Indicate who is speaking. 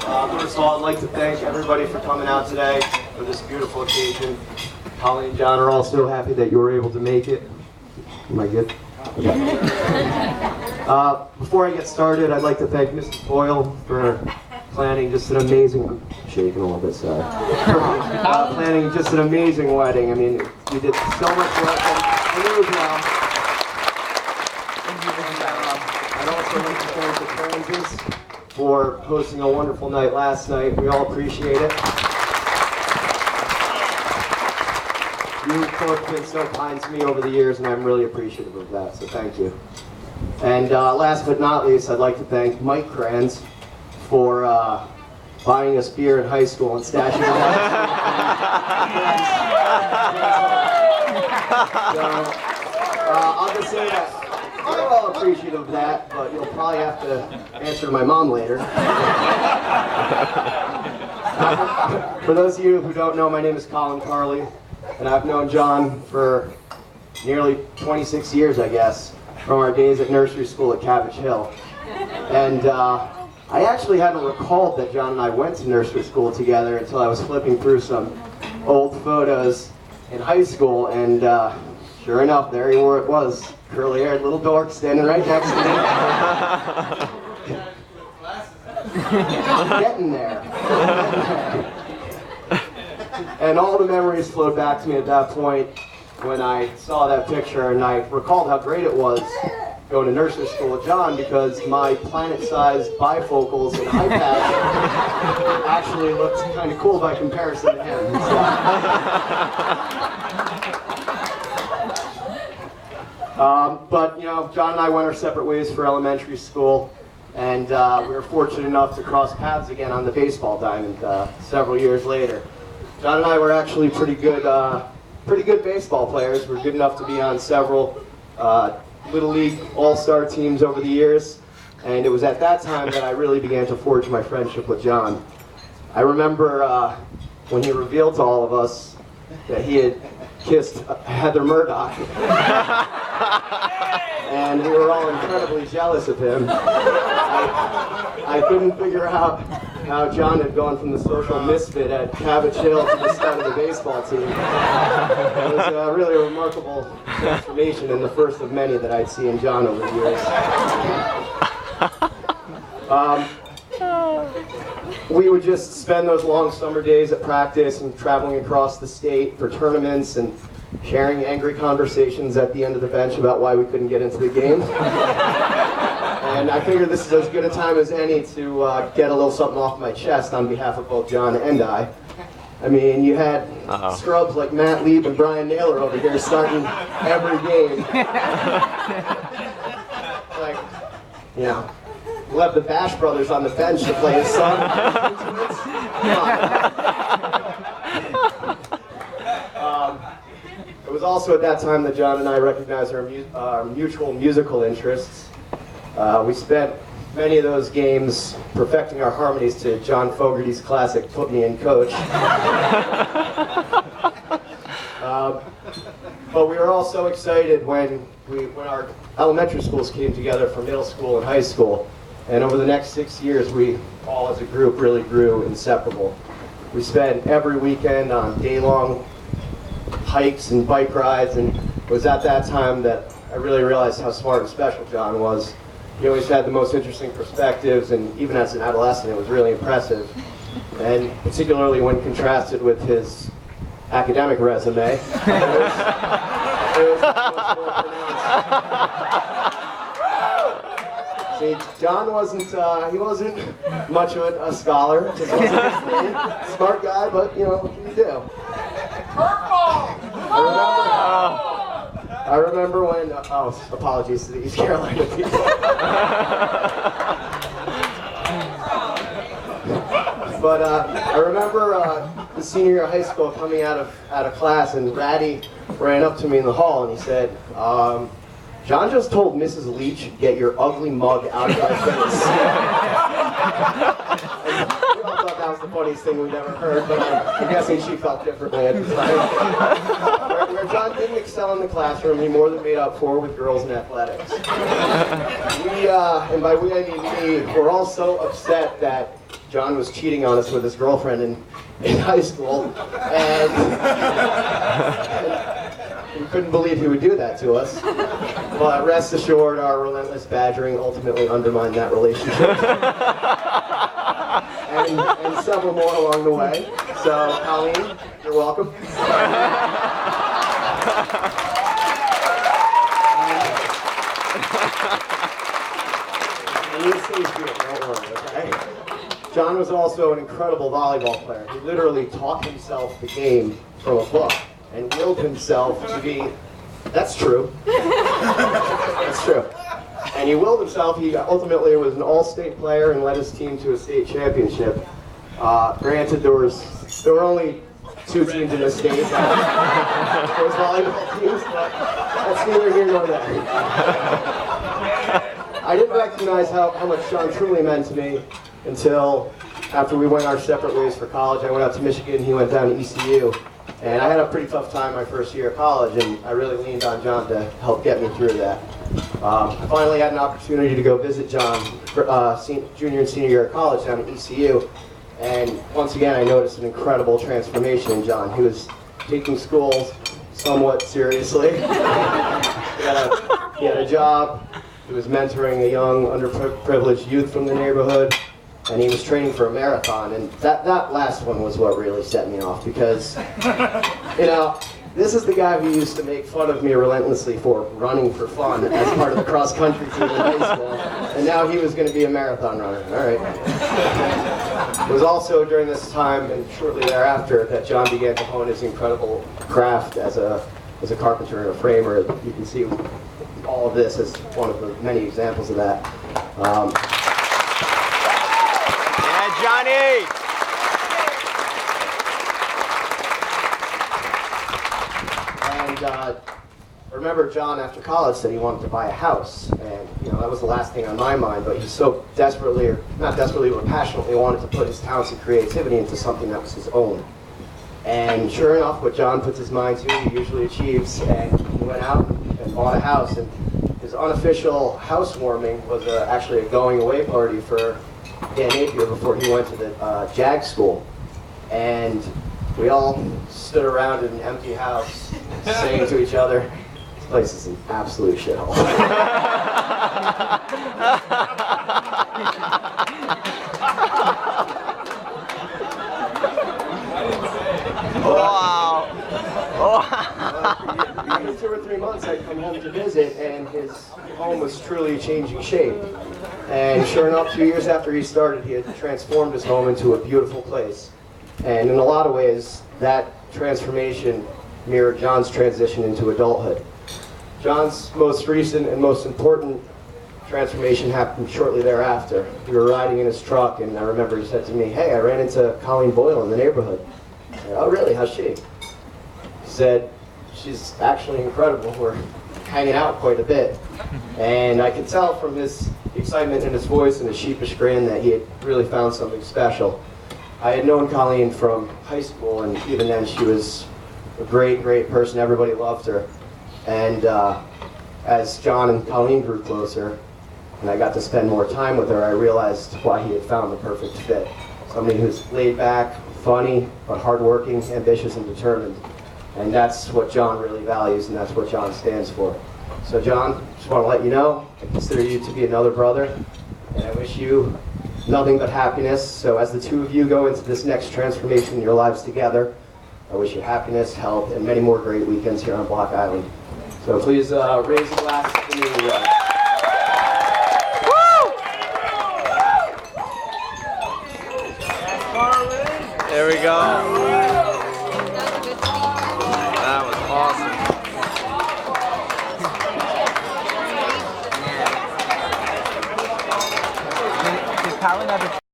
Speaker 1: First of all, I'd like to thank everybody for coming out today for this beautiful occasion. Carley and John are all so happy that you were able to make it. Am I good? Before I get started, I'd like to thank Mrs. Boyle for planning just an amazing, I'm shaking a little bit, sorry. Planning just an amazing wedding. I mean, you did so much work, and it was well. I'd also like to thank the Kranzes for hosting a wonderful night last night. We all appreciate it. You folks have been so kind to me over the years, and I'm really appreciative of that, so thank you. And last but not least, I'd like to thank Mike Kranz for buying us beer in high school and stashing it out. I'll just say that we're all appreciative of that, but you'll probably have to answer to my mom later. For those of you who don't know, my name is Carley, and I've known John for nearly 26 years, I guess, from our days at nursery school at Cabbage Hill. And I actually hadn't recalled that John and I went to nursery school together until I was flipping through some old photos in high school, and sure enough, there it was, curly-haired little dork standing right next to me. Getting there. And all the memories flowed back to me at that point when I saw that picture, and I recalled how great it was going to nursery school with John, because my planet-sized bifocals and eye patch actually looked kind of cool by comparison to him. But, you know, John and I went our separate ways for elementary school, and we were fortunate enough to cross paths again on the baseball diamond several years later. John and I were actually pretty good baseball players. We were good enough to be on several Little League All-Star teams over the years, and it was at that time that I really began to forge my friendship with John. I remember when he revealed to all of us that he had kissed Heather Murdoch, and we were all incredibly jealous of him. I couldn't figure out how John had gone from the social misfit at Cabbage Hill to the start of the baseball team. It was really a remarkable transformation, and the first of many that I'd see in John over the years. We would just spend those long summer days at practice and traveling across the state for tournaments and sharing angry conversations at the end of the bench about why we couldn't get into the game. And I figured this is as good a time as any to get a little something off my chest on behalf of both John and I. I mean, you had scrubs like Matt Lieb and Brian Naylor over here starting every game. Like, you know, we'll have the Bash brothers on the bench to play his son. It was also at that time that John and I recognized our mutual musical interests. We spent many of those games perfecting our harmonies to John Fogerty's classic "Put Me in, Coach." But we were all so excited when our elementary schools came together for middle school and high school. And over the next 6 years, we all as a group really grew inseparable. We spent every weekend on day-long hikes and bike rides, and it was at that time that I really realized how smart and special John was. He always had the most interesting perspectives, and even as an adolescent, it was really impressive. And particularly when contrasted with his academic resume, it was much more pronounced. See, John wasn't much of a scholar. Just wasn't his thing. Smart guy, but you know, what can you do? I remember when, apologies to the East Carolina people. But I remember the senior year of high school coming out of class, and Ratty ran up to me in the hall and he said, John just told Mrs. Leach, get your ugly mug out of my face. We all thought that was the funniest thing we'd ever heard, but I'm guessing she felt differently at the time. Where John didn't excel in the classroom, he more than made up for with girls in athletics. We, and by we I mean me, were all so upset that John was cheating on us with his girlfriend in high school, and we couldn't believe he would do that to us. But rest assured, our relentless badgering ultimately undermined that relationship. and several more along the way. So, Colleen, you're welcome. And you'll see here, don't worry, okay? John was also an incredible volleyball player. He literally taught himself the game from a book and willed himself to be, that's true. That's true. And he willed himself. He ultimately was an all-state player and led his team to a state championship. Granted, there were only 2 teams in the state. Those volleyball teams, but that's neither here nor there. I didn't recognize how much John truly meant to me until after we went our separate ways for college. I went out to Michigan, he went down to ECU. And I had a pretty tough time my first year of college, and I really leaned on John to help get me through that. I finally had an opportunity to go visit John for junior and senior year of college down at ECU. And once again, I noticed an incredible transformation in John. He was taking school somewhat seriously. He had a job. He was mentoring a young, underprivileged youth from the neighborhood. And he was training for a marathon. And that last one was what really set me off, because, you know, this is the guy who used to make fun of me relentlessly for running for fun as part of the cross-country team in high school. And now he was going to be a marathon runner. All right. It was also during this time and shortly thereafter that John began to hone his incredible craft as a carpenter and a framer. You can see all of this as one of the many examples of that.
Speaker 2: Yeah, Johnny!
Speaker 1: And I remember John after college said he wanted to buy a house, and that was the last thing on my mind, but he so desperately, or not desperately, but passionately wanted to put his talents and creativity into something that was his own. And sure enough, what John puts his mind to, he usually achieves, and he went out and bought a house. And his unofficial housewarming was actually a going away party for Dan Napier before he went to the JAG school. And we all stood around in an empty house saying to each other, "This place is an absolute shithole."
Speaker 2: Wow.
Speaker 1: After 2 or 3 months, I'd come home to visit, and his home was truly changing shape. And sure enough, 2 years after he started, he had transformed his home into a beautiful place. And in a lot of ways, that transformation mirrored John's transition into adulthood. John's most recent and most important transformation happened shortly thereafter. We were riding in his truck, and I remember he said to me, "Hey, I ran into Colleen Boyle in the neighborhood." I said, "Oh, really? How's she?" He said, "She's actually incredible. We're hanging out quite a bit." And I could tell from his excitement in his voice and his sheepish grin that he had really found something special. I had known Colleen from high school, and even then she was a great, great person. Everybody loved her. And as John and Colleen grew closer, and I got to spend more time with her, I realized why he had found the perfect fit. Somebody who's laid back, funny, but hardworking, ambitious, and determined. And that's what John really values, and that's what John stands for. So John, just want to let you know, I consider you to be another brother, and I wish you nothing but happiness. So as the two of you go into this next transformation in your lives together, I wish you happiness, health, and many more great weekends here on Block Island. So please raise a glass to the newlyweds.
Speaker 2: There we go.